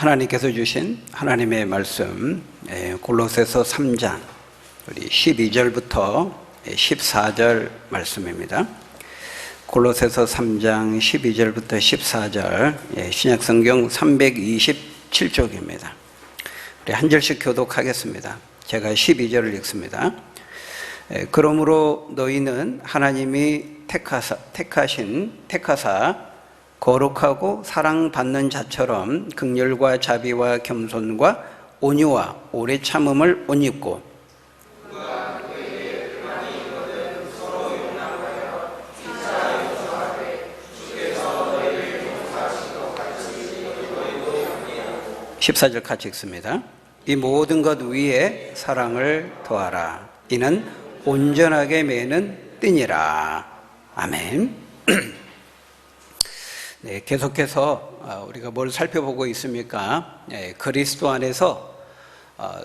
하나님께서 주신 하나님의 말씀 골로새서 3장 우리 12절부터 14절 말씀입니다. 골로새서 3장 12절부터 14절 신약성경 327쪽입니다. 우리 한 절씩 교독하겠습니다. 제가 12절을 읽습니다. 그러므로 너희는 하나님이 택하사 거룩하고 사랑받는 자처럼 긍휼과 자비와 겸손과 온유와 오래 참음을 옷 입고 (14절) 같이 읽습니다. 이 모든 것 위에 사랑을 더하라. 이는 온전하게 매는 띠니라. 아멘. 네, 계속해서 우리가 뭘 살펴보고 있습니까? 그리스도 안에서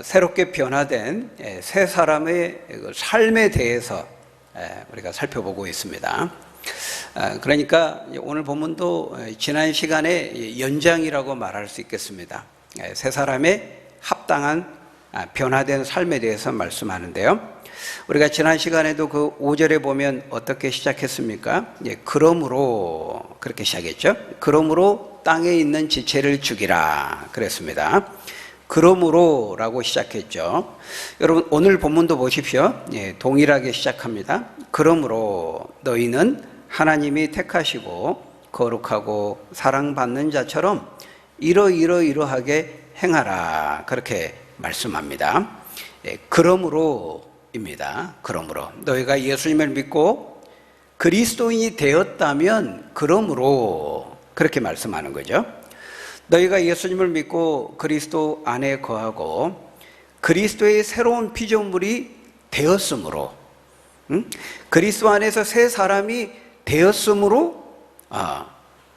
새롭게 변화된 새 사람의 삶에 대해서 우리가 살펴보고 있습니다. 그러니까 오늘 본문도 지난 시간의 연장이라고 말할 수 있겠습니다. 새 사람의 합당한 변화된 삶에 대해서 말씀하는데요. 우리가 지난 시간에도 그 5절에 보면 어떻게 시작했습니까? 그러므로 그렇게 시작했죠. 그러므로 땅에 있는 지체를 죽이라 그랬습니다. 그러므로 라고 시작했죠. 여러분 오늘 본문도 보십시오. 동일하게 시작합니다. 그러므로 너희는 하나님이 택하시고 거룩하고 사랑받는 자처럼 이러하게 행하라 그렇게 말씀합니다. 그러므로입니다. 그러므로 너희가 예수님을 믿고 그리스도인이 되었다면 그러므로 그렇게 말씀하는 거죠. 너희가 예수님을 믿고 그리스도 안에 거하고 그리스도의 새로운 피조물이 되었으므로 그리스도 안에서 새 사람이 되었으므로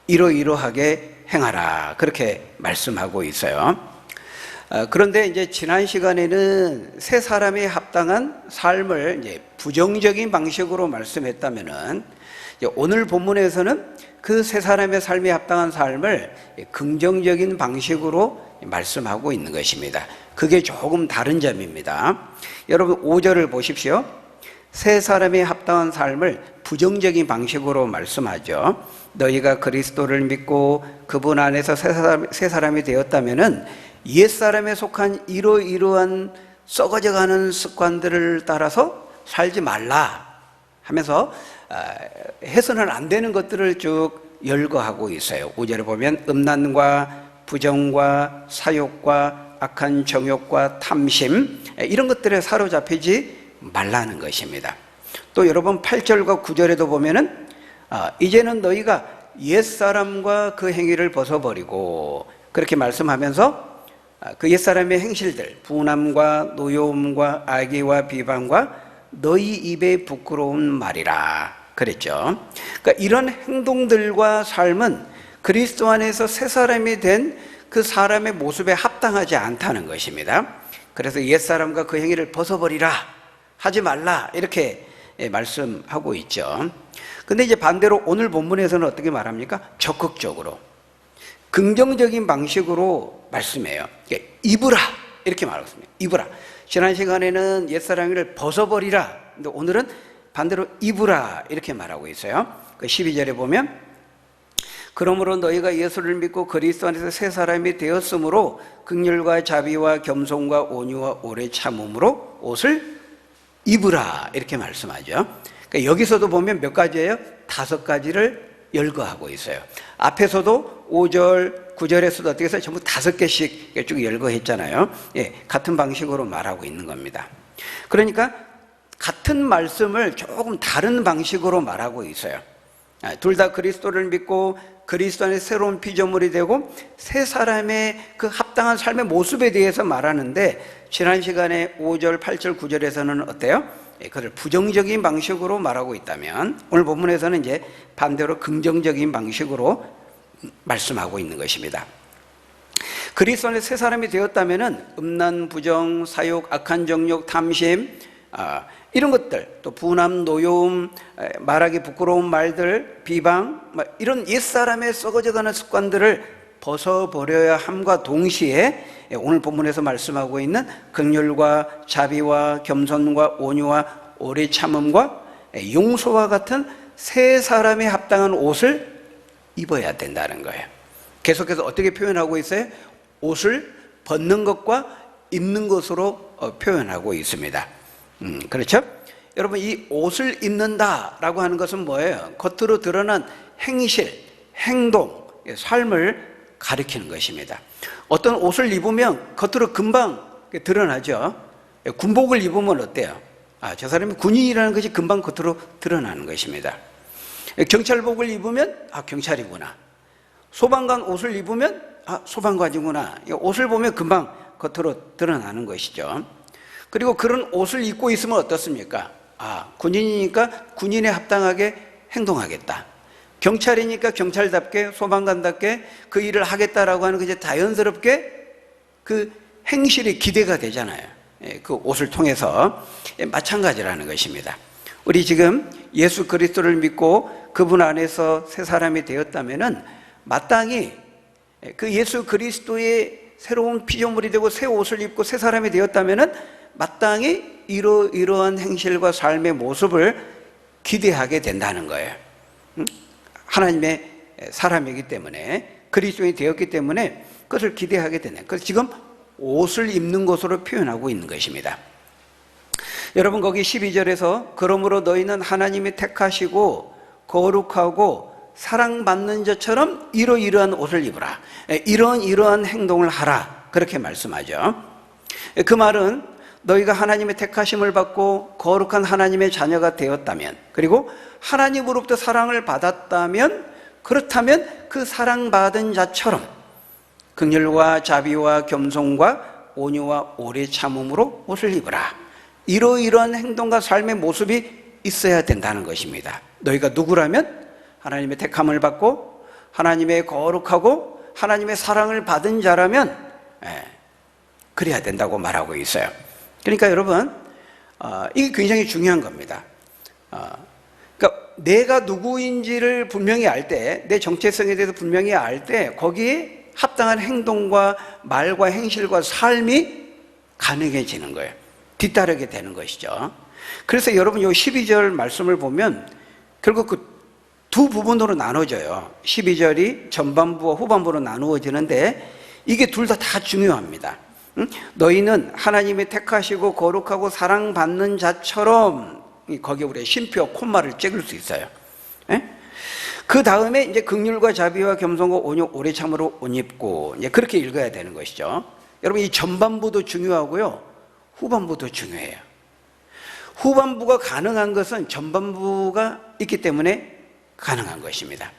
이러하게 행하라 그렇게 말씀하고 있어요. 그런데 이제 지난 시간에는 새 사람에 합당한 삶을 이제 부정적인 방식으로 말씀했다면은 오늘 본문에서는 그 새 사람의 삶에 합당한 삶을 긍정적인 방식으로 말씀하고 있는 것입니다. 그게 조금 다른 점입니다. 여러분 5절을 보십시오. 새 사람에 합당한 삶을 부정적인 방식으로 말씀하죠. 너희가 그리스도를 믿고 그분 안에서 새 사람이 되었다면은 옛사람에 속한 이러한 썩어져가는 습관들을 따라서 살지 말라 하면서 해서는 안 되는 것들을 쭉 열거하고 있어요. 5절에 보면 음란과 부정과 사욕과 악한 정욕과 탐심 이런 것들에 사로잡히지 말라는 것입니다. 또 여러분 8절과 9절에도 보면은 이제는 너희가 옛사람과 그 행위를 벗어버리고 그렇게 말씀하면서 그 옛사람의 행실들 분함과 노여움과 악의와 비방과 너희 입에 부끄러운 말이라 그랬죠. 그러니까 이런 행동들과 삶은 그리스도 안에서 새 사람이 된 그 사람의 모습에 합당하지 않다는 것입니다. 그래서 옛사람과 그 행위를 벗어버리라 하지 말라 이렇게 말씀하고 있죠. 근데 이제 반대로 오늘 본문에서는 어떻게 말합니까? 적극적으로 긍정적인 방식으로 말씀해요. 입으라 이렇게 말했습니다. 입으라. 지난 시간에는 옛사람을 벗어버리라. 근데 오늘은 반대로 입으라 이렇게 말하고 있어요. 그 12절에 보면 그러므로 너희가 예수를 믿고 그리스도 안에서 새 사람이 되었으므로 긍휼과 자비와 겸손과 온유와 오래 참음으로 옷을 입으라 이렇게 말씀하죠. 그러니까 여기서도 보면 몇 가지예요? 5가지를 열거하고 있어요. 앞에서도 5절, 9절에서도 어떻게 해서 전부 5개씩 쭉 열거했잖아요. 같은 방식으로 말하고 있는 겁니다. 그러니까 같은 말씀을 조금 다른 방식으로 말하고 있어요. 둘 다 그리스도를 믿고 그리스도 안에 새로운 피조물이 되고 새 사람의 그 합당한 삶의 모습에 대해서 말하는데 지난 시간에 5절, 8절, 9절에서는 어때요? 그걸 부정적인 방식으로 말하고 있다면 오늘 본문에서는 이제 반대로 긍정적인 방식으로 말씀하고 있는 것입니다. 그리스도 안에 새 사람이 되었다면은 음란, 부정, 사욕, 악한 정욕, 탐심 이런 것들, 또 분함, 노여움, 말하기 부끄러운 말들, 비방 이런 옛사람의 썩어져가는 습관들을 벗어버려야 함과 동시에 오늘 본문에서 말씀하고 있는 긍휼과 자비와 겸손과 온유와 오래 참음과 용서와 같은 세 사람에 합당한 옷을 입어야 된다는 거예요. 계속해서 어떻게 표현하고 있어요? 옷을 벗는 것과 입는 것으로 표현하고 있습니다. 그렇죠? 여러분, 이 옷을 입는다라고 하는 것은 뭐예요? 겉으로 드러난 행실, 행동, 삶을 가리키는 것입니다. 어떤 옷을 입으면 겉으로 금방 드러나죠. 군복을 입으면 어때요? 저 사람이 군인이라는 것이 금방 겉으로 드러나는 것입니다. 경찰복을 입으면 경찰이구나. 소방관 옷을 입으면 소방관이구나. 옷을 보면 금방 겉으로 드러나는 것이죠. 그리고 그런 옷을 입고 있으면 어떻습니까? 군인이니까 군인에 합당하게 행동하겠다. 경찰이니까 경찰답게, 소방관답게 그 일을 하겠다라고 하는 게 자연스럽게 그 행실이 기대가 되잖아요. 그 옷을 통해서. 마찬가지라는 것입니다. 우리 지금 예수 그리스도를 믿고 그분 안에서 새 사람이 되었다면은 마땅히 그 예수 그리스도의 새로운 피조물이 되고 새 옷을 입고 새 사람이 되었다면은 마땅히 이러한 행실과 삶의 모습을 기대하게 된다는 거예요. 하나님의 사람이기 때문에, 그리스도인이 되었기 때문에 그것을 기대하게 되는. 그래서 지금 옷을 입는 것으로 표현하고 있는 것입니다. 여러분, 거기 12절에서 그러므로 너희는 하나님이 택하시고 거룩하고 사랑받는 자처럼 이러이러한 옷을 입으라. 이러한 행동을 하라. 그렇게 말씀하죠. 그 말은 너희가 하나님의 택하심을 받고 거룩한 하나님의 자녀가 되었다면, 그리고 하나님으로부터 사랑을 받았다면, 그렇다면 그 사랑받은 자처럼 긍휼과 자비와 겸손과 온유와 오래 참음으로 옷을 입으라. 이러이러한 행동과 삶의 모습이 있어야 된다는 것입니다. 너희가 누구라면? 하나님의 택함을 받고 하나님의 거룩하고 하나님의 사랑을 받은 자라면 그래야 된다고 말하고 있어요. 그러니까 여러분, 이게 굉장히 중요한 겁니다. 그러니까 내가 누구인지를 분명히 알 때, 내 정체성에 대해서 분명히 알 때 거기에 합당한 행동과 말과 행실과 삶이 가능해지는 거예요. 뒤따르게 되는 것이죠. 그래서 여러분, 이 12절 말씀을 보면 결국 그 두 부분으로 나눠져요. 12절이 전반부와 후반부로 나누어지는데 이게 둘 다 중요합니다. 너희는 하나님이 택하시고 거룩하고 사랑받는 자처럼, 거기에 우리가 쉼표 콤마를 찍을 수 있어요. 그 다음에 이제 긍휼과 자비와 겸손과 온유 오래 참으로 옷 입고, 이제 그렇게 읽어야 되는 것이죠. 여러분, 이 전반부도 중요하고요, 후반부도 중요해요. 후반부가 가능한 것은 전반부가 있기 때문에 가능한 것입니다.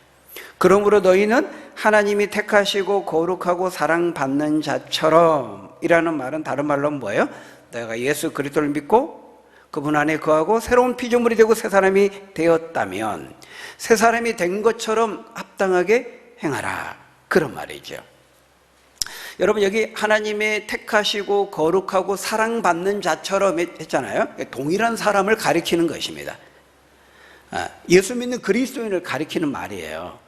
그러므로 너희는 하나님이 택하시고 거룩하고 사랑받는 자처럼, 이라는 말은 다른 말로 뭐예요? 내가 예수 그리스도를 믿고 그분 안에 거하고 새로운 피조물이 되고 새 사람이 되었다면 새 사람이 된 것처럼 합당하게 행하라. 그런 말이죠. 여러분, 여기 하나님의 택하시고 거룩하고 사랑받는 자처럼 했잖아요. 동일한 사람을 가리키는 것입니다. 예수 믿는 그리스도인을 가리키는 말이에요.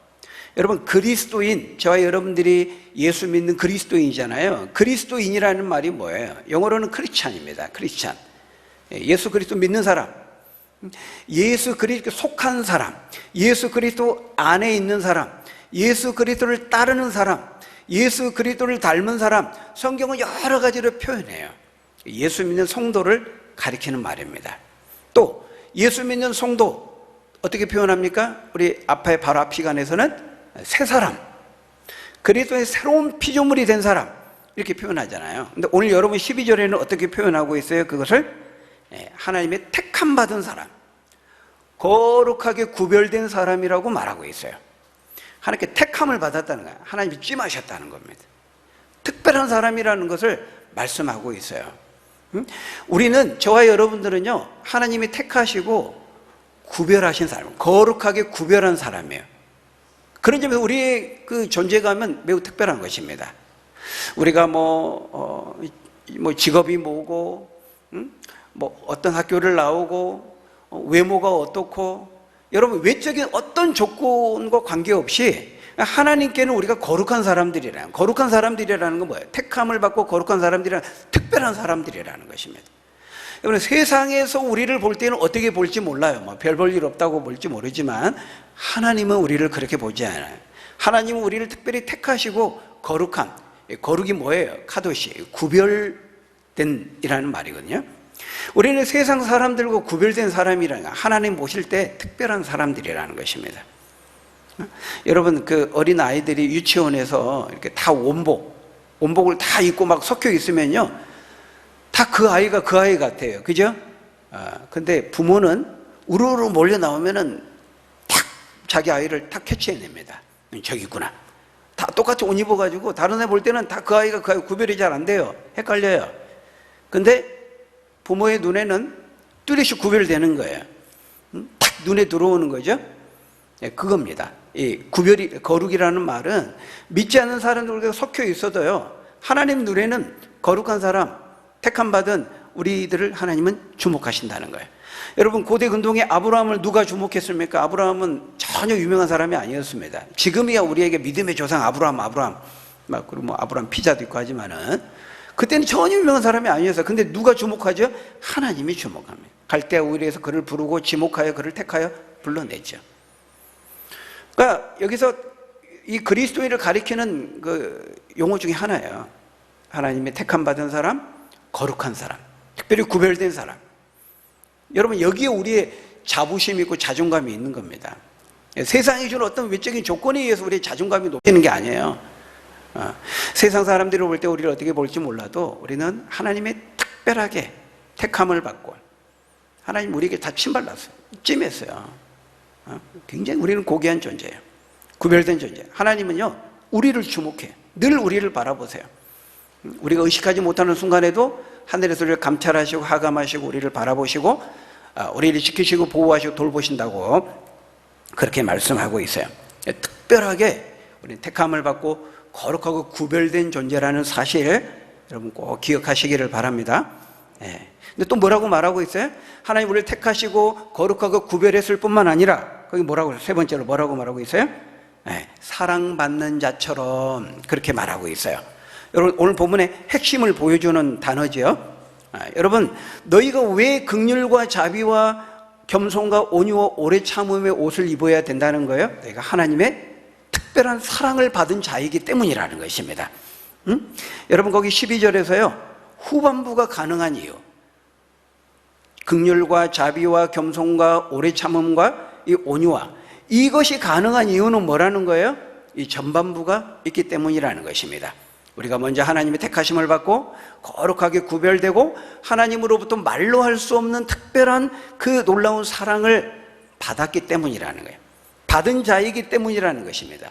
여러분, 그리스도인, 저와 여러분들이 예수 믿는 그리스도인이잖아요. 그리스도인이라는 말이 뭐예요? 영어로는 크리스찬입니다. 크리스찬. 예수 그리스도 믿는 사람, 예수 그리스도 속한 사람, 예수 그리스도 안에 있는 사람, 예수 그리스도를 따르는 사람, 예수 그리스도를 닮은 사람, 성경은 여러 가지로 표현해요. 예수 믿는 성도를 가리키는 말입니다. 또 예수 믿는 성도 어떻게 표현합니까? 우리 아파의 바로 앞 시간에서는 새 사람, 그리스도의 새로운 피조물이 된 사람, 이렇게 표현하잖아요. 근데 오늘 여러분 12절에는 어떻게 표현하고 있어요? 그것을 하나님의 택함 받은 사람, 거룩하게 구별된 사람이라고 말하고 있어요. 하나님께 택함을 받았다는 거예요. 하나님이 찜하셨다는 겁니다. 특별한 사람이라는 것을 말씀하고 있어요. 우리는, 저와 여러분들은요, 하나님이 택하시고 구별하신 사람, 거룩하게 구별한 사람이에요. 그런 점에서 우리의 그 존재감은 매우 특별한 것입니다. 우리가 뭐 직업이 뭐고, 뭐 어떤 학교를 나오고, 외모가 어떻고, 여러분 외적인 어떤 조건과 관계없이 하나님께는 우리가 거룩한 사람들이라는 건 뭐예요? 택함을 받고 거룩한 사람들이란 특별한 사람들이라는 것입니다. 여러분, 세상에서 우리를 볼 때는 어떻게 볼지 몰라요. 별 볼 일 없다고 볼지 모르지만 하나님은 우리를 그렇게 보지 않아요. 하나님은 우리를 특별히 택하시고 거룩한, 거룩이 뭐예요? 카도시, 구별된 이라는 말이거든요. 우리는 세상 사람들과 구별된 사람이라는 거, 하나님 보실 때 특별한 사람들이라는 것입니다. 여러분, 그 어린 아이들이 유치원에서 이렇게 다 원복을 다 입고 막 섞여 있으면요, 다 그 아이가 그 아이 같아요. 그죠? 근데 부모는 우르르 몰려 나오면은 탁 자기 아이를 탁 캐치해냅니다. 저기 있구나. 다 똑같이 옷 입어가지고 다른 애 볼 때는 다 그 아이가 그 아이 구별이 잘 안 돼요. 헷갈려요. 근데 부모의 눈에는 뚜렷이 구별되는 거예요. 탁 눈에 들어오는 거죠. 그겁니다. 이 거룩이라는 말은 믿지 않는 사람들과 섞여 있어도요, 하나님 눈에는 거룩한 사람, 택함받은 우리들을 하나님은 주목하신다는 거예요. 여러분, 고대 근동에 아브라함을 누가 주목했습니까? 아브라함은 전혀 유명한 사람이 아니었습니다. 지금이야 우리에게 믿음의 조상 아브라함 막 그리고 뭐 아브라함 피자도 있고 하지만은 그때는 전혀 유명한 사람이 아니었어요. 근데 누가 주목하죠? 하나님이 주목합니다. 갈대아 우리에서 그를 부르고 지목하여 그를 택하여 불러냈죠. 그러니까 여기서 이 그리스도인을 가리키는 그 용어 중에 하나예요. 하나님의 택함 받은 사람, 거룩한 사람, 특별히 구별된 사람. 여러분, 여기에 우리의 자부심이 있고 자존감이 있는 겁니다. 세상이 주는 어떤 외적인 조건에 의해서 우리의 자존감이 높이는 게 아니에요. 세상 사람들이 볼 때 우리를 어떻게 볼지 몰라도 우리는 하나님의 특별하게 택함을 받고, 하나님 우리에게 다 침발랐어요. 찜했어요. 굉장히 우리는 고귀한 존재예요. 구별된 존재. 하나님은요, 우리를 주목해. 늘 우리를 바라보세요. 우리가 의식하지 못하는 순간에도 하늘에서 우리를 감찰하시고 하감하시고 우리를 바라보시고 우리를 지키시고 보호하시고 돌보신다고 그렇게 말씀하고 있어요. 특별하게 우리는 택함을 받고 거룩하고 구별된 존재라는 사실 여러분 꼭 기억하시기를 바랍니다. 근데 또 뭐라고 말하고 있어요? 하나님 우리를 택하시고 거룩하고 구별했을 뿐만 아니라 거기 뭐라고, 세 번째로 뭐라고 말하고 있어요? 사랑받는 자처럼 그렇게 말하고 있어요. 여러분, 오늘 본문의 핵심을 보여주는 단어죠. 여러분, 너희가 왜 긍휼과 자비와 겸손과 온유와 오래 참음의 옷을 입어야 된다는 거예요? 너희가 하나님의 특별한 사랑을 받은 자이기 때문이라는 것입니다. 여러분, 거기 12절에서요 후반부가 가능한 이유, 긍휼과 자비와 겸손과 오래 참음과 이 온유와, 이것이 가능한 이유는 뭐라는 거예요? 이 전반부가 있기 때문이라는 것입니다. 우리가 먼저 하나님의 택하심을 받고 거룩하게 구별되고 하나님으로부터 말로 할 수 없는 특별한 그 놀라운 사랑을 받았기 때문이라는 거예요. 받은 자이기 때문이라는 것입니다.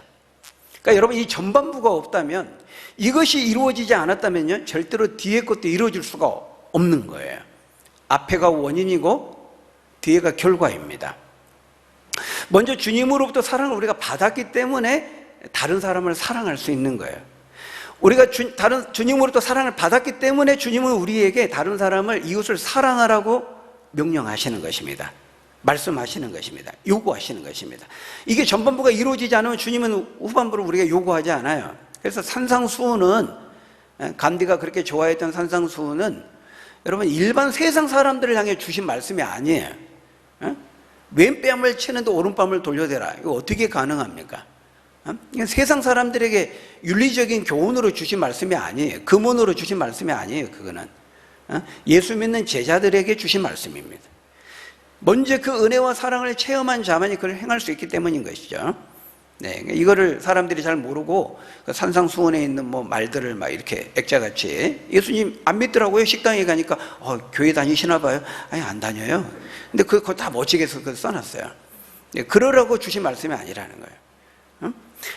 그러니까 여러분, 이 전반부가 없다면, 이것이 이루어지지 않았다면요, 절대로 뒤에 것도 이루어질 수가 없는 거예요. 앞에가 원인이고 뒤에가 결과입니다. 먼저 주님으로부터 사랑을 우리가 받았기 때문에 다른 사람을 사랑할 수 있는 거예요. 우리가 주님으로부터 사랑을 받았기 때문에 주님은 우리에게 다른 사람을, 이웃을 사랑하라고 명령하시는 것입니다. 말씀하시는 것입니다. 요구하시는 것입니다. 이게 전반부가 이루어지지 않으면 주님은 후반부를 우리가 요구하지 않아요. 그래서 산상수훈은, 간디가 그렇게 좋아했던 산상수훈은 여러분 일반 세상 사람들을 향해 주신 말씀이 아니에요. 왼뺨을 치는데 오른뺨을 돌려대라. 이거 어떻게 가능합니까? 세상 사람들에게 윤리적인 교훈으로 주신 말씀이 아니에요. 금원으로 주신 말씀이 아니에요. 그거는 예수 믿는 제자들에게 주신 말씀입니다. 먼저 그 은혜와 사랑을 체험한 자만이 그걸 행할 수 있기 때문인 것이죠. 이거를 사람들이 잘 모르고 그 산상수훈에 있는 뭐 말들을 막 이렇게 액자같이, 예수님 안 믿더라고요. 식당에 가니까 교회 다니시나 봐요. 아니, 안 다녀요. 근데 그거 다 멋지게 써놨어요. 그러라고 주신 말씀이 아니라는 거예요.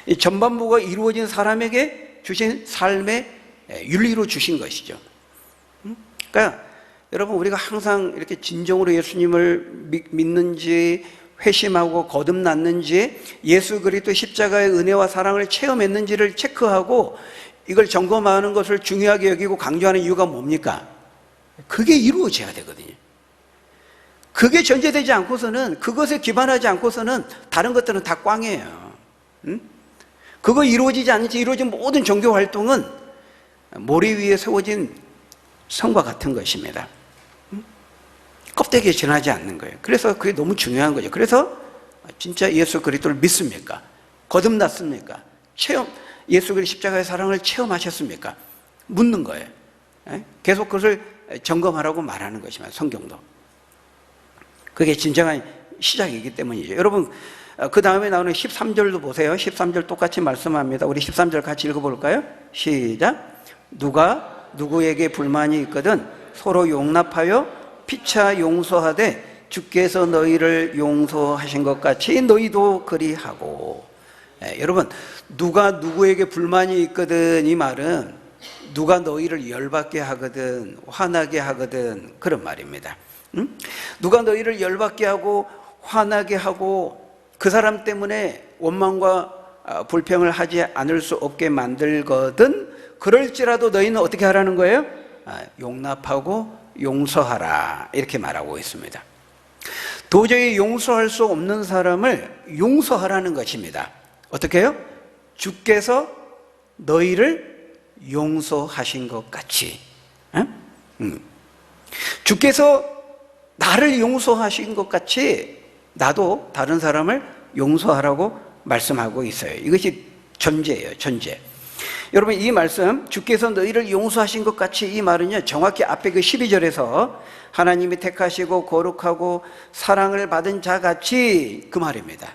이 전반부가 이루어진 사람에게 주신 삶의 윤리로 주신 것이죠. 그러니까 여러분, 우리가 항상 이렇게 진정으로 예수님을 믿는지, 회심하고 거듭났는지, 예수 그리스도 십자가의 은혜와 사랑을 체험했는지를 체크하고 이걸 점검하는 것을 중요하게 여기고 강조하는 이유가 뭡니까? 그게 이루어져야 되거든요. 그게 전제되지 않고서는, 그것에 기반하지 않고서는 다른 것들은 다 꽝이에요. 그거 이루어지지 않는지 이루어진 모든 종교 활동은 모래 위에 세워진 성과 같은 것입니다. 껍데기에 지나지 않는 거예요. 그래서 그게 너무 중요한 거죠. 그래서 진짜 예수 그리스도를 믿습니까? 거듭났습니까? 예수 그리스도 십자가의 사랑을 체험하셨습니까? 묻는 거예요. 계속 그것을 점검하라고 말하는 것입니다. 성경도. 그게 진정한 시작이기 때문이죠. 여러분, 그 다음에 나오는 13절도 보세요. 13절 똑같이 말씀합니다. 우리 13절 같이 읽어볼까요? 시작. 누가 누구에게 불만이 있거든 서로 용납하여 피차 용서하되 주께서 너희를 용서하신 것 같이 너희도 그리하고. 여러분, 누가 누구에게 불만이 있거든, 이 말은 누가 너희를 열받게 하거든, 화나게 하거든, 그런 말입니다. 누가 너희를 열받게 하고 화나게 하고 그 사람 때문에 원망과 불평을 하지 않을 수 없게 만들거든 그럴지라도 너희는 어떻게 하라는 거예요? 용납하고 용서하라, 이렇게 말하고 있습니다. 도저히 용서할 수 없는 사람을 용서하라는 것입니다. 어떻게 해요? 주께서 너희를 용서하신 것 같이. 주께서 나를 용서하신 것 같이 나도 다른 사람을 용서하라고 말씀하고 있어요. 이것이 전제예요, 전제. 여러분, 이 말씀, 주께서 너희를 용서하신 것 같이, 이 말은요, 정확히 앞에 그 12절에서 하나님이 택하시고 거룩하고 사랑을 받은 자 같이, 그 말입니다.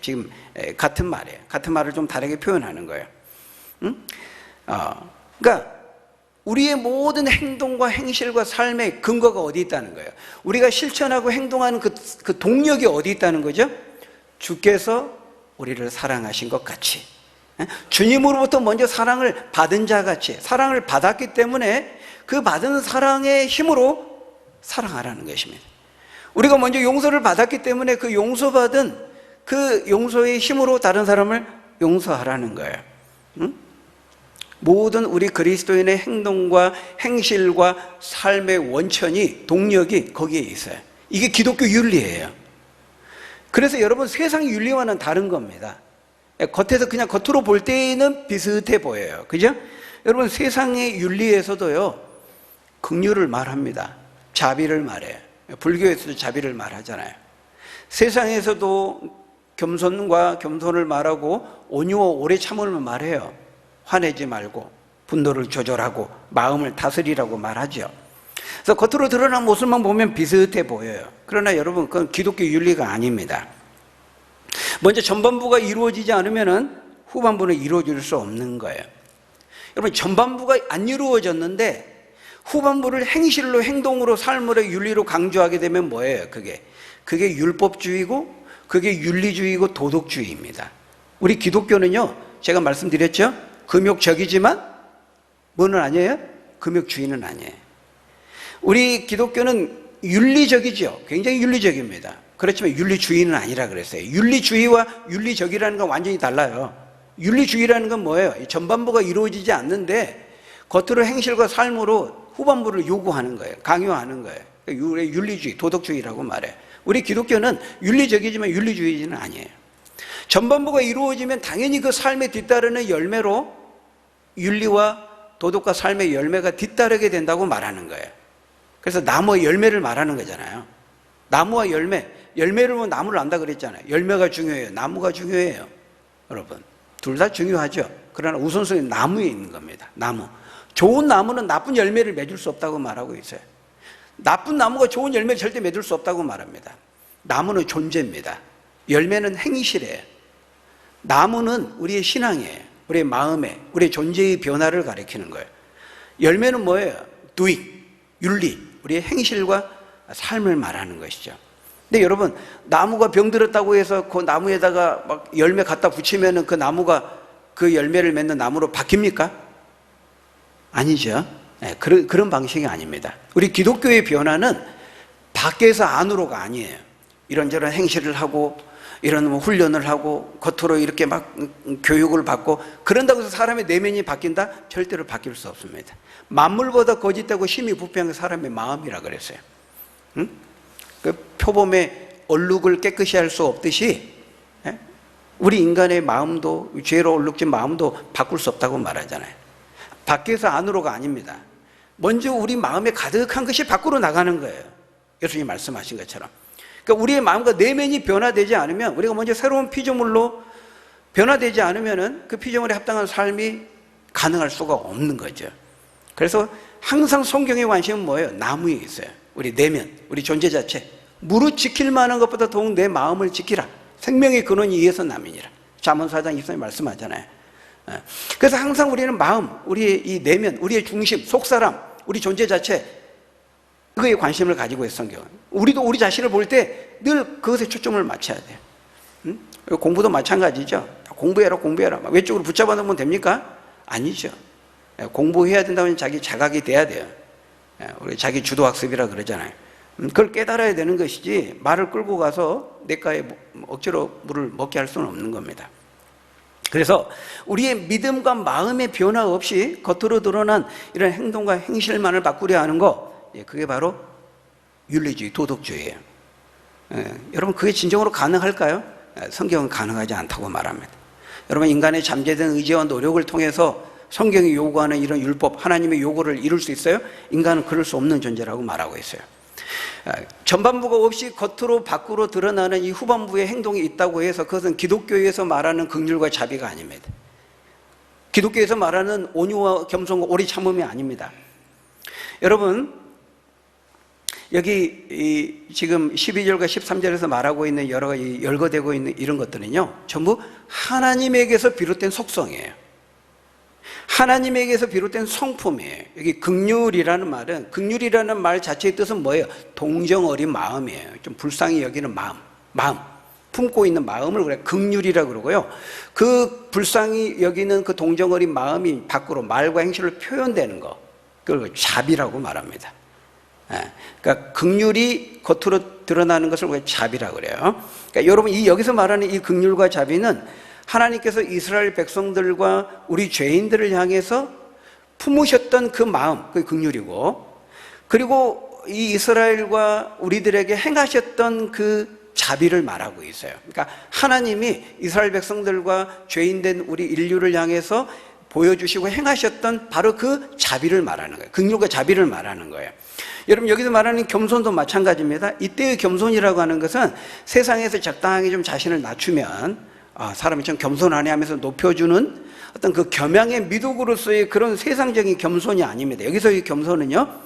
지금 같은 말이에요. 같은 말을 좀 다르게 표현하는 거예요. 그러니까 우리의 모든 행동과 행실과 삶의 근거가 어디 있다는 거예요? 우리가 실천하고 행동하는 그 동력이 어디 있다는 거죠? 주께서 우리를 사랑하신 것 같이, 주님으로부터 먼저 사랑을 받은 자 같이, 사랑을 받았기 때문에 그 받은 사랑의 힘으로 사랑하라는 것입니다. 우리가 먼저 용서를 받았기 때문에 그 용서받은 그 용서의 힘으로 다른 사람을 용서하라는 거예요. 모든 우리 그리스도인의 행동과 행실과 삶의 원천이, 동력이 거기에 있어요. 이게 기독교 윤리예요. 그래서 여러분, 세상 윤리와는 다른 겁니다. 겉에서 그냥 겉으로 볼 때는 비슷해 보여요. 그죠? 여러분, 세상의 윤리에서도요, 긍휼을 말합니다. 자비를 말해요. 불교에서도 자비를 말하잖아요. 세상에서도 겸손과 겸손을 말하고 온유와 오래 참음을 말해요. 화내지 말고 분노를 조절하고 마음을 다스리라고 말하죠. 그래서 겉으로 드러난 모습만 보면 비슷해 보여요. 그러나 여러분, 그건 기독교 윤리가 아닙니다. 먼저 전반부가 이루어지지 않으면 후반부는 이루어질 수 없는 거예요. 여러분, 전반부가 안 이루어졌는데 후반부를 행실로, 행동으로, 삶으로, 윤리로 강조하게 되면 뭐예요? 그게 율법주의고, 그게 윤리주의고 도덕주의입니다. 우리 기독교는요, 제가 말씀드렸죠? 금욕적이지만 뭐는 아니에요? 금욕주의는 아니에요. 우리 기독교는 윤리적이죠. 굉장히 윤리적입니다. 그렇지만 윤리주의는 아니라 그랬어요. 윤리주의와 윤리적이라는 건 완전히 달라요. 윤리주의라는 건 뭐예요? 전반부가 이루어지지 않는데 겉으로 행실과 삶으로 후반부를 요구하는 거예요. 강요하는 거예요. 윤리주의, 도덕주의라고 말해요. 우리 기독교는 윤리적이지만 윤리주의는 아니에요. 전반부가 이루어지면 당연히 그 삶에 뒤따르는 열매로 윤리와 도덕과 삶의 열매가 뒤따르게 된다고 말하는 거예요. 그래서 나무의 열매를 말하는 거잖아요. 나무와 열매를 보면 나무를 안다 그랬잖아요. 열매가 중요해요, 나무가 중요해요. 여러분, 둘 다 중요하죠. 그러나 우선순위는 나무에 있는 겁니다. 나무. 좋은 나무는 나쁜 열매를 맺을 수 없다고 말하고 있어요. 나쁜 나무가 좋은 열매를 절대 맺을 수 없다고 말합니다. 나무는 존재입니다. 열매는 행실이에요. 나무는 우리의 신앙이에요. 우리의 마음에, 우리의 존재의 변화를 가리키는 거예요. 열매는 뭐예요? 도익, 윤리, 우리의 행실과 삶을 말하는 것이죠. 근데 여러분, 나무가 병들었다고 해서 그 나무에다가 막 열매 갖다 붙이면 그 나무가 그 열매를 맺는 나무로 바뀝니까? 아니죠. 네, 그런 방식이 아닙니다. 우리 기독교의 변화는 밖에서 안으로가 아니에요. 이런저런 행실을 하고 이런 훈련을 하고 겉으로 이렇게 막 교육을 받고 그런다고 해서 사람의 내면이 바뀐다? 절대로 바뀔 수 없습니다. 만물보다 거짓되고 심히 부패한 사람의 마음이라 그랬어요. 그 표범의 얼룩을 깨끗이 할 수 없듯이 우리 인간의 마음도, 죄로 얼룩진 마음도 바꿀 수 없다고 말하잖아요. 밖에서 안으로가 아닙니다. 먼저 우리 마음에 가득한 것이 밖으로 나가는 거예요. 예수님이 말씀하신 것처럼. 그러니까 우리의 마음과 내면이 변화되지 않으면, 우리가 먼저 새로운 피조물로 변화되지 않으면 그 피조물에 합당한 삶이 가능할 수가 없는 거죠. 그래서 항상 성경의 관심은 뭐예요? 나무에 있어요. 우리 내면, 우리 존재 자체. 무릇 지킬 만한 것보다 더욱 내 마음을 지키라. 생명의 근원이 이에서 남이니라. 잠언 4장 23절 말씀하잖아요. 그래서 항상 우리는 마음, 우리의 이 내면, 우리의 중심, 속사람, 우리 존재 자체, 그거에 관심을 가지고 있어요, 성경은. 우리도 우리 자신을 볼 때 늘 그것에 초점을 맞춰야 돼요. 공부도 마찬가지죠. 공부해라. 외적으로 붙잡아 놓으면 됩니까? 아니죠. 공부해야 된다면 자기 자각이 돼야 돼요. 우리 자기 주도학습이라 그러잖아요. 그걸 깨달아야 되는 것이지, 말을 끌고 가서 냇가에 억지로 물을 먹게 할 수는 없는 겁니다. 그래서 우리의 믿음과 마음의 변화 없이 겉으로 드러난 이런 행동과 행실만을 바꾸려 하는 거, 그게 바로 윤리주의, 도덕주의예요. 여러분, 그게 진정으로 가능할까요? 성경은 가능하지 않다고 말합니다. 여러분, 인간의 잠재된 의지와 노력을 통해서 성경이 요구하는 이런 율법, 하나님의 요구를 이룰 수 있어요? 인간은 그럴 수 없는 존재라고 말하고 있어요. 전반부가 없이 겉으로 밖으로 드러나는 이 후반부의 행동이 있다고 해서 그것은 기독교에서 말하는 긍휼과 자비가 아닙니다. 기독교에서 말하는 온유와 겸손과 오래 참음이 아닙니다. 여러분, 여기 지금 12절과 13절에서 말하고 있는 여러 가지 열거되고 있는 이런 것들은요, 전부 하나님에게서 비롯된 속성이에요. 하나님에게서 비롯된 성품이에요. 여기 긍휼이라는 말은, 긍휼이라는 말 자체의 뜻은 뭐예요? 동정 어린 마음이에요. 좀 불쌍히 여기는 마음, 품고 있는 마음을 그래 긍휼이라고 그러고요. 그 불쌍히 여기는 그 동정 어린 마음이 밖으로 말과 행실로 표현되는 거, 그걸 자비라고 말합니다. 그러니까 긍휼이 겉으로 드러나는 것을 우리가 자비라고 그래요. 그러니까 여러분, 여기서 말하는 이 긍휼과 자비는 하나님께서 이스라엘 백성들과 우리 죄인들을 향해서 품으셨던 그 마음, 그게 긍휼이고, 그리고 이 이스라엘과 우리들에게 행하셨던 그 자비를 말하고 있어요. 그러니까 하나님이 이스라엘 백성들과 죄인된 우리 인류를 향해서 보여주시고 행하셨던 바로 그 자비를 말하는 거예요. 긍휼과 자비를 말하는 거예요. 여러분, 여기서 말하는 겸손도 마찬가지입니다. 이때의 겸손이라고 하는 것은 세상에서 적당하게 좀 자신을 낮추면 사람이 좀 겸손하네 하면서 높여주는 어떤 그 겸양의 미덕으로서의 그런 세상적인 겸손이 아닙니다. 여기서의 겸손은요,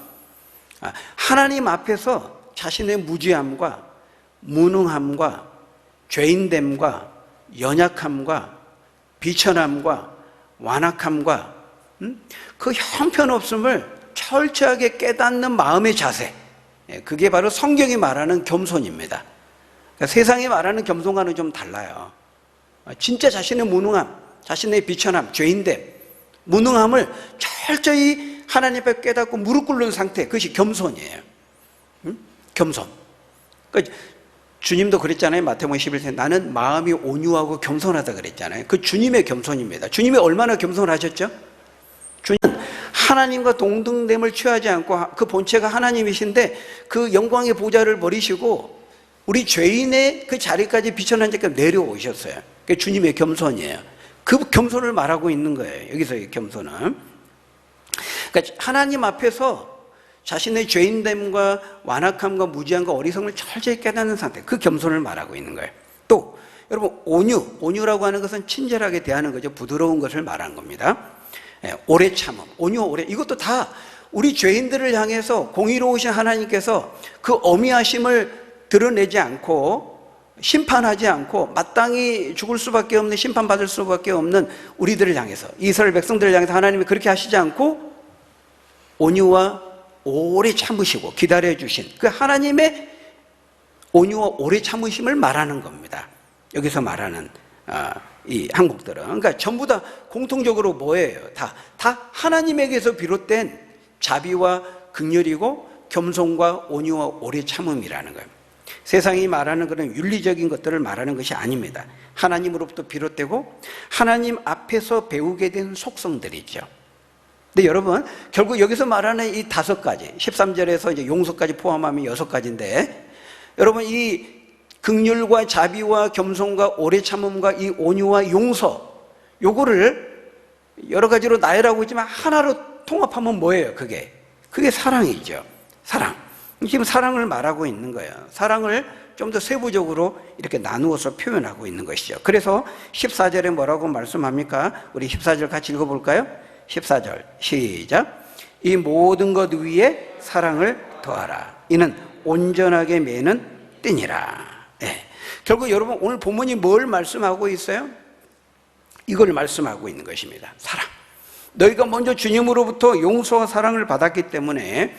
하나님 앞에서 자신의 무지함과 무능함과 죄인됨과 연약함과 비천함과 완악함과 그 형편없음을 철저하게 깨닫는 마음의 자세, 그게 바로 성경이 말하는 겸손입니다. 그러니까 세상이 말하는 겸손과는 좀 달라요. 진짜 자신의 무능함, 자신의 비천함, 죄인됨, 무능함을 철저히 하나님 앞에 깨닫고 무릎 꿇는 상태, 그것이 겸손이에요. 겸손. 그러니까 주님도 그랬잖아요. 마태복음 11장, 나는 마음이 온유하고 겸손하다 그랬잖아요. 그 주님의 겸손입니다. 주님이 얼마나 겸손하셨죠? 주님은 하나님과 동등됨을 취하지 않고, 그 본체가 하나님이신데 그 영광의 보좌를 버리시고 우리 죄인의 그 자리까지 비천한 자까지 내려오셨어요. 그게 주님의 겸손이에요. 그 겸손을 말하고 있는 거예요. 여기서의 겸손은. 그러니까 하나님 앞에서 자신의 죄인됨과 완악함과 무지함과 어리석음을 철저히 깨닫는 상태, 그 겸손을 말하고 있는 거예요. 또 여러분, 온유라고 하는 것은 친절하게 대하는 거죠. 부드러운 것을 말하는 겁니다. 오래 참음, 온유, 오래, 이것도 다 우리 죄인들을 향해서 공의로우신 하나님께서 그 어미하심을 드러내지 않고 심판하지 않고 마땅히 죽을 수밖에 없는, 심판받을 수밖에 없는 우리들을 향해서, 이스라엘 백성들을 향해서 하나님이 그렇게 하시지 않고 온유와 오래 참으시고 기다려주신 그 하나님의 온유와 오래 참으심을 말하는 겁니다. 여기서 말하는 이 항목들은, 그러니까 전부 다 공통적으로 뭐예요? 다 하나님에게서 비롯된 자비와 긍휼이고 겸손과 온유와 오래 참음이라는 거예요. 세상이 말하는 그런 윤리적인 것들을 말하는 것이 아닙니다. 하나님으로부터 비롯되고 하나님 앞에서 배우게 된 속성들이죠. 근데 여러분, 결국 여기서 말하는 이 5가지, 13절에서 이제 용서까지 포함하면 6가지인데, 여러분, 이 긍휼과 자비와 겸손과 오래 참음과 이 온유와 용서, 요거를 여러 가지로 나열하고 있지만 하나로 통합하면 뭐예요? 그게 사랑이죠. 사랑. 지금 사랑을 말하고 있는 거예요. 사랑을 좀 더 세부적으로 이렇게 나누어서 표현하고 있는 것이죠. 그래서 14절에 뭐라고 말씀합니까? 우리 14절 같이 읽어볼까요? 14절 시작. 이 모든 것 위에 사랑을 더하라. 이는 온전하게 매는 띠니라. 네. 결국 여러분 오늘 본문이 뭘 말씀하고 있어요? 이걸 말씀하고 있는 것입니다. 사랑. 너희가 먼저 주님으로부터 용서와 사랑을 받았기 때문에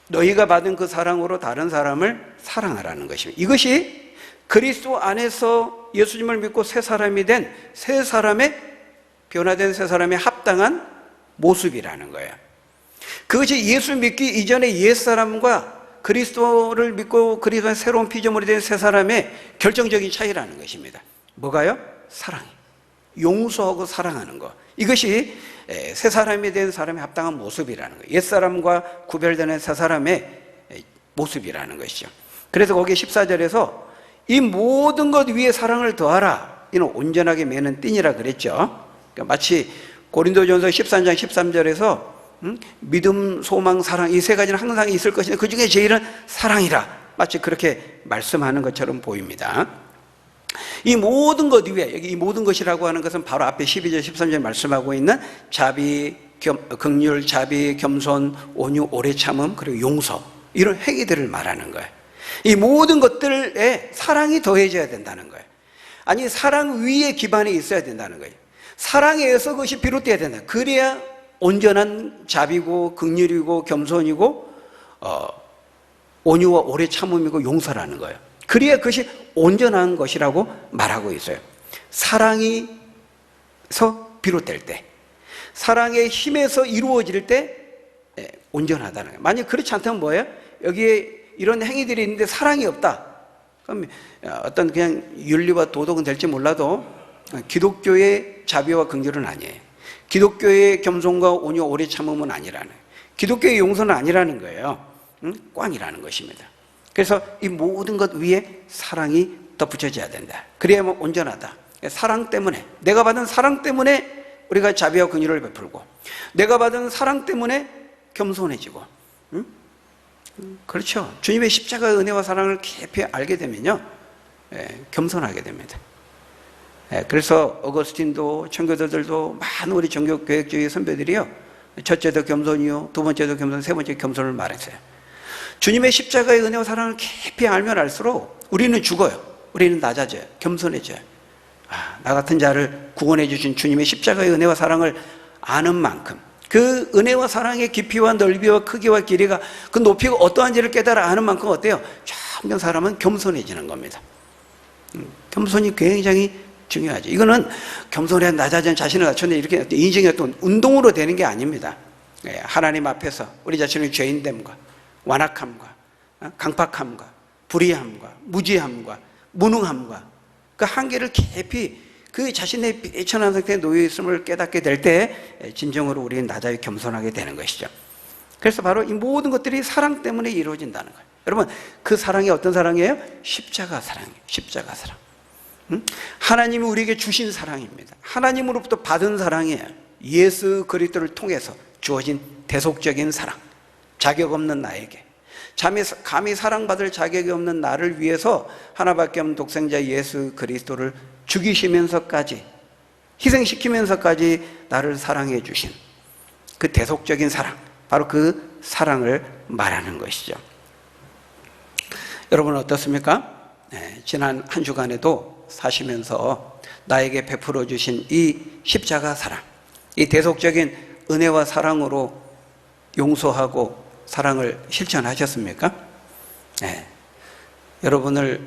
너희가 받은 그 사랑으로 다른 사람을 사랑하라는 것입니다. 이것이 그리스도 안에서 예수님을 믿고 새 사람이 된 새 사람의, 변화된 새 사람의 합당한 모습이라는 거예요. 그것이 예수 믿기 이전의 옛사람과 그리스도를 믿고 그리스도의 새로운 피조물이 된 새 사람의 결정적인 차이라는 것입니다. 뭐가요? 사랑이. 용서하고 사랑하는 것. 이것이 새 사람이 된 사람의 합당한 모습이라는 거예요. 옛사람과 구별되는 새 사람의 모습이라는 것이죠. 그래서 거기 14절에서 이 모든 것 위에 사랑을 더하라. 이는 온전하게 매는 띠니라 그랬죠. 그러니까 마치 고린도전서 13장 13절에서 믿음, 소망, 사랑 이 세 가지는 항상 있을 것인데 그 중에 제일은 사랑이라. 마치 그렇게 말씀하는 것처럼 보입니다. 이 모든 것 위에, 여기 이 모든 것이라고 하는 것은 바로 앞에 12절 13절에 말씀하고 있는 자비, 긍휼, 자비, 겸손, 온유, 오래 참음, 그리고 용서, 이런 행위들을 말하는 거예요. 이 모든 것들에 사랑이 더해져야 된다는 거예요. 아니, 사랑 위에 기반이 있어야 된다는 거예요. 사랑에 의해서 그것이 비롯돼야 된다. 그래야 온전한 자비고 긍휼이고 겸손이고 온유와 오래 참음이고 용서라는 거예요. 그래야 그것이 온전한 것이라고 말하고 있어요. 사랑이서 비롯될 때, 사랑의 힘에서 이루어질 때 온전하다는 거예요. 만약 그렇지 않다면 뭐예요? 여기에 이런 행위들이 있는데 사랑이 없다. 그럼 어떤 그냥 윤리와 도덕은 될지 몰라도 기독교의 자비와 긍휼은 아니에요. 기독교의 겸손과 온유 오래 참음은 아니라는 거예요. 기독교의 용서는 아니라는 거예요. 꽝이라는 것입니다. 그래서 이 모든 것 위에 사랑이 덧붙여져야 된다. 그래야만 온전하다. 사랑 때문에, 내가 받은 사랑 때문에 우리가 자비와 긍휼을 베풀고, 내가 받은 사랑 때문에 겸손해지고, 그렇죠. 주님의 십자가의 은혜와 사랑을 깊이 알게 되면요, 겸손하게 됩니다. 그래서 어거스틴도 청교도들도 많은 우리 종교개혁주의 선배들이요, 첫째도 겸손이요, 두 번째도 겸손, 세 번째 겸손을 말했어요. 주님의 십자가의 은혜와 사랑을 깊이 알면 알수록 우리는 죽어요. 우리는 낮아져요. 겸손해져요. 나 같은 자를 구원해 주신 주님의 십자가의 은혜와 사랑을 아는 만큼, 그 은혜와 사랑의 깊이와 넓이와 크기와 길이가, 그 높이가 어떠한지를 깨달아 아는 만큼 어때요? 점점 사람은 겸손해지는 겁니다. 겸손이 굉장히 중요하죠. 이거는 겸손해 낮아진 자신을 낮췄네 이렇게 인생의 어떤 운동으로 되는 게 아닙니다. 하나님 앞에서 우리 자신의 죄인됨과 완악함과 강팍함과 불의함과 무지함과 무능함과 그 한계를 깊이 그 자신의 비천한 상태에 놓여 있음을 깨닫게 될 때 진정으로 우리는 낮아요 겸손하게 되는 것이죠. 그래서 바로 이 모든 것들이 사랑 때문에 이루어진다는 거예요. 여러분, 그 사랑이 어떤 사랑이에요? 십자가 사랑이에요. 십자가 사랑. 하나님이 우리에게 주신 사랑입니다. 하나님으로부터 받은 사랑이에요. 예수 그리스도를 통해서 주어진 대속적인 사랑. 자격 없는 나에게, 감히 사랑받을 자격이 없는 나를 위해서 하나밖에 없는 독생자 예수 그리스도를 죽이시면서까지, 희생시키면서까지 나를 사랑해 주신 그 대속적인 사랑, 바로 그 사랑을 말하는 것이죠. 여러분 어떻습니까? 지난 한 주간에도 사시면서 나에게 베풀어 주신 이 십자가 사랑, 이 대속적인 은혜와 사랑으로 용서하고 사랑을 실천하셨습니까? 여러분을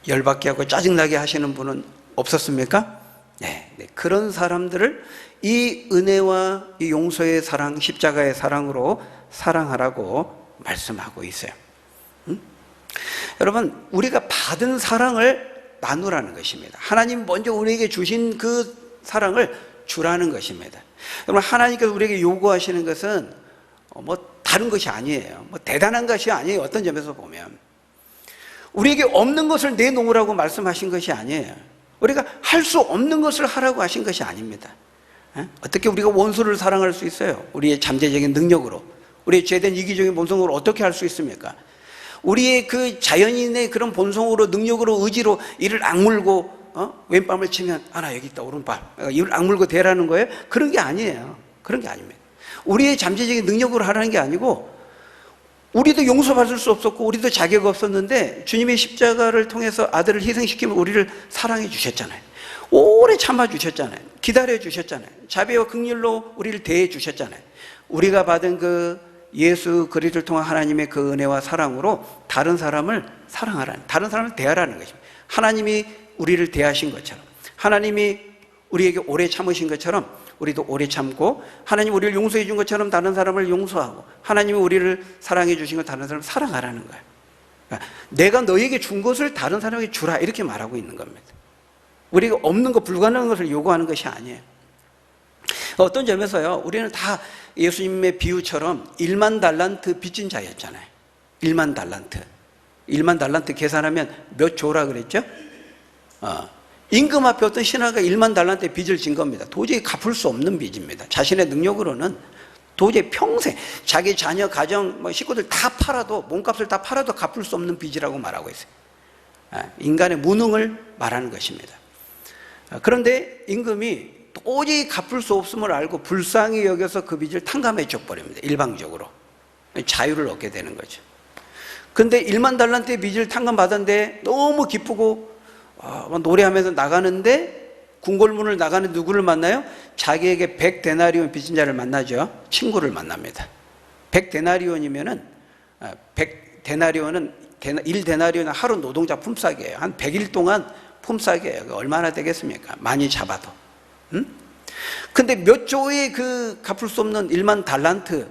열받게 하고 짜증나게 하시는 분은 없었습니까? 그런 사람들을 이 은혜와 이 용서의 사랑, 십자가의 사랑으로 사랑하라고 말씀하고 있어요. 여러분, 우리가 받은 사랑을 나누라는 것입니다. 하나님 먼저 우리에게 주신 그 사랑을 주라는 것입니다. 여러분, 하나님께서 우리에게 요구하시는 것은 다른 것이 아니에요. 대단한 것이 아니에요. 어떤 점에서 보면 우리에게 없는 것을 내놓으라고 말씀하신 것이 아니에요. 우리가 할 수 없는 것을 하라고 하신 것이 아닙니다. 어떻게 우리가 원수를 사랑할 수 있어요? 우리의 잠재적인 능력으로, 우리의 죄된 이기적인 본성으로 어떻게 할 수 있습니까? 우리의 그 자연인의 그런 본성으로, 능력으로, 의지로 이를 악물고 왼밤을 치면 나 여기 있다 오른밤, 이를 악물고 대라는 거예요? 그런 게 아니에요. 그런 게 아닙니다. 우리의 잠재적인 능력으로 하라는 게 아니고, 우리도 용서받을 수 없었고 우리도 자격 없었는데 주님의 십자가를 통해서 아들을 희생시키면 우리를 사랑해 주셨잖아요. 오래 참아 주셨잖아요. 기다려 주셨잖아요. 자비와 긍휼로 우리를 대해 주셨잖아요. 우리가 받은 그 예수 그리스도를 통한 하나님의 그 은혜와 사랑으로 다른 사람을 사랑하라는, 다른 사람을 대하라는 것입니다. 하나님이 우리를 대하신 것처럼, 하나님이 우리에게 오래 참으신 것처럼 우리도 오래 참고, 하나님 우리를 용서해 준 것처럼 다른 사람을 용서하고, 하나님이 우리를 사랑해 주신 것 다른 사람을 사랑하라는 거예요. 그러니까 내가 너에게 준 것을 다른 사람에게 주라, 이렇게 말하고 있는 겁니다. 우리가 없는 것, 불가능한 것을 요구하는 것이 아니에요. 어떤 점에서요, 우리는 다 예수님의 비유처럼 1만 달란트 빚진 자였잖아요. 1만 달란트. 1만 달란트 계산하면 몇 조라 그랬죠? 임금 앞에 어떤 신하가 1만 달란트의 빚을 진 겁니다. 도저히 갚을 수 없는 빚입니다. 자신의 능력으로는 도저히 평생 자기 자녀, 가정, 식구들 다 팔아도, 몸값을 다 팔아도 갚을 수 없는 빚이라고 말하고 있어요. 인간의 무능을 말하는 것입니다. 그런데 임금이 도저히 갚을 수 없음을 알고 불쌍히 여겨서 그 빚을 탕감해 줘버립니다. 일방적으로. 자유를 얻게 되는 거죠. 근데 1만 달란트의 빚을 탕감받았는데 너무 기쁘고 노래하면서 나가는데, 궁궐문을 나가는 누구를 만나요? 자기에게 100데나리온 빚진 자를 만나죠. 친구를 만납니다. 100데나리온이면은 100데나리온은 1데나리온은 하루 노동자 품삯이에요. 한 100일 동안 품삯이에요. 얼마나 되겠습니까? 많이 잡아도. 근데 몇 조의 그 갚을 수 없는 1만 달란트를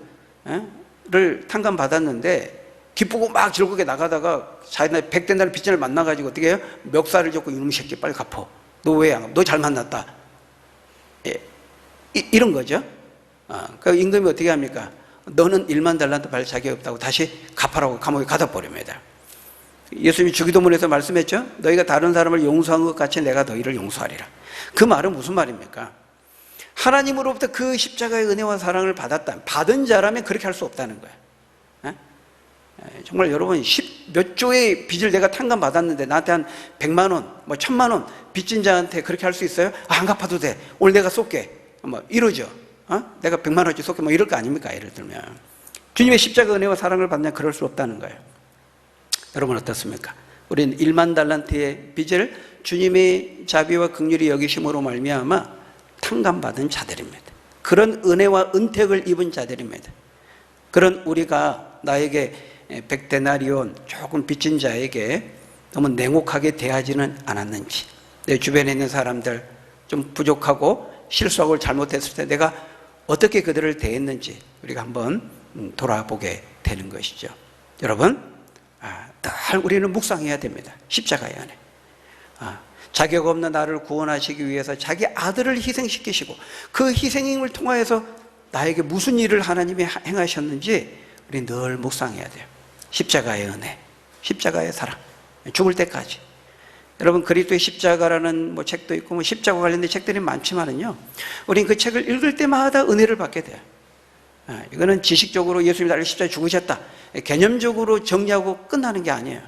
탕감받았는데 기쁘고 막 즐겁게 나가다가 자기네 100데나리 빚진을 만나가지고 어떻게 해요? 멱살을 잡고 이놈 새끼 빨리 갚어. 너 왜 안 갚아? 너 잘 만났다. 이런 거죠. 그 임금이 어떻게 합니까? 너는 1만 달란트 받을 자격이 없다고 다시 갚아라고 감옥에 가둬 버립니다. 예수님이 주기도문에서 말씀했죠. 너희가 다른 사람을 용서한 것 같이 내가 너희를 용서하리라. 그 말은 무슨 말입니까? 하나님으로부터 그 십자가의 은혜와 사랑을 받은 자라면 그렇게 할 수 없다는 거예요. 정말 여러분, 몇 조의 빚을 내가 탕감받았는데 나한테 한 100만 원, 1000만 원 빚진 자한테 그렇게 할 수 있어요? 안 갚아도 돼. 오늘 내가 쏠게. 이러죠. 내가 100만 원어치 쏠게. 이럴 거 아닙니까? 예를 들면. 주님의 십자가 은혜와 사랑을 받냐? 그럴 수 없다는 거예요. 여러분 어떻습니까? 우리는 1만 달란트의 빚을 주님의 자비와 긍휼이 여기심으로 말미암아 탕감받은 자들입니다. 그런 은혜와 은택을 입은 자들입니다. 그런 우리가 나에게 100데나리온 조금 빚진 자에게 너무 냉혹하게 대하지는 않았는지, 내 주변에 있는 사람들 좀 부족하고 실수하고 잘못했을 때 내가 어떻게 그들을 대했는지 우리가 한번 돌아보게 되는 것이죠. 여러분, 늘 우리는 묵상해야 됩니다. 십자가의 안에 자격 없는 나를 구원하시기 위해서 자기 아들을 희생시키시고 그 희생을 통하여서 나에게 무슨 일을 하나님이 행하셨는지 우리 늘 묵상해야 돼요. 십자가의 은혜, 십자가의 사랑, 죽을 때까지. 여러분, 그리스도의 십자가라는 책도 있고 십자가 관련된 책들이 많지만은요, 우리는 그 책을 읽을 때마다 은혜를 받게 돼요. 이거는 지식적으로 예수님이 나를 십자가에 죽으셨다, 개념적으로 정리하고 끝나는 게 아니에요.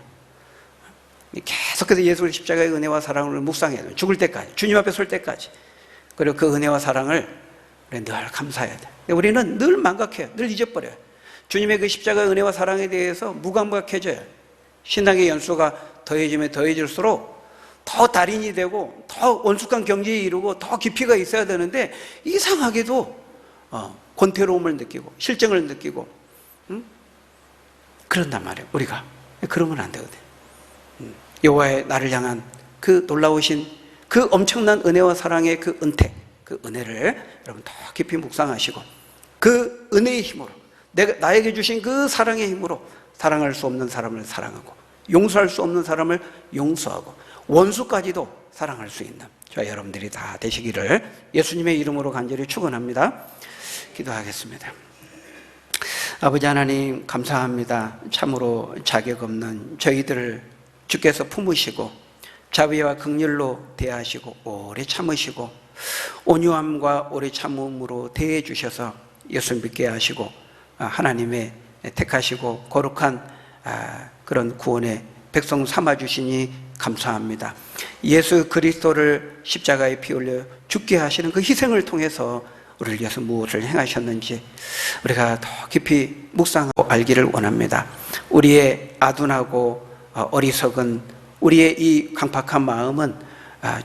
계속해서 예수의 십자가의 은혜와 사랑을 묵상해야 돼요. 죽을 때까지, 주님 앞에 설 때까지. 그리고 그 은혜와 사랑을 늘 감사해야 돼요. 우리는 늘 망각해요. 늘 잊어버려요. 주님의 그 십자가의 은혜와 사랑에 대해서 무감각해져요. 신앙의 연수가 더해지면 더해질수록 더 달인이 되고 더 원숙한 경지에 이르고 더 깊이가 있어야 되는데 이상하게도 권태로움을 느끼고 실증을 느끼고 그런단 말이에요. 우리가 그러면 안 되거든요. 여호와의 나를 향한 그 놀라우신 그 엄청난 은혜와 사랑의 그 은택, 그 은혜를 여러분 더 깊이 묵상하시고 그 은혜의 힘으로 나에게 주신 그 사랑의 힘으로 사랑할 수 없는 사람을 사랑하고 용서할 수 없는 사람을 용서하고 원수까지도 사랑할 수 있는 저와 여러분들이 다 되시기를 예수님의 이름으로 간절히 축원합니다. 기도하겠습니다. 아버지 하나님, 감사합니다. 참으로 자격 없는 저희들을 주께서 품으시고 자비와 긍휼로 대하시고 오래 참으시고 온유함과 오래 참음으로 대해 주셔서 예수 믿게 하시고 하나님의 택하시고 거룩한 그런 구원의 백성 삼아 주시니 감사합니다. 예수 그리스도를 십자가에 피 흘려 죽게 하시는 그 희생을 통해서 우리를 위해서 무엇을 행하셨는지 우리가 더 깊이 묵상하고 알기를 원합니다. 우리의 아둔하고 어리석은 우리의 이 강팍한 마음은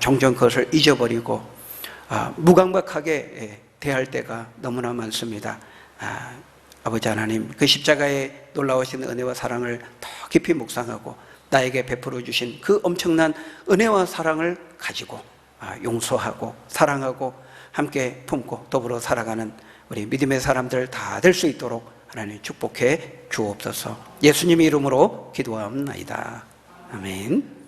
종종 그것을 잊어버리고 무감각하게 대할 때가 너무나 많습니다. 아버지 하나님, 그 십자가의 놀라우신 은혜와 사랑을 더 깊이 묵상하고 나에게 베풀어 주신 그 엄청난 은혜와 사랑을 가지고 용서하고 사랑하고 함께 품고 더불어 살아가는 우리 믿음의 사람들 다 될 수 있도록 하나님 축복해 주옵소서. 예수님의 이름으로 기도하옵나이다. 아멘.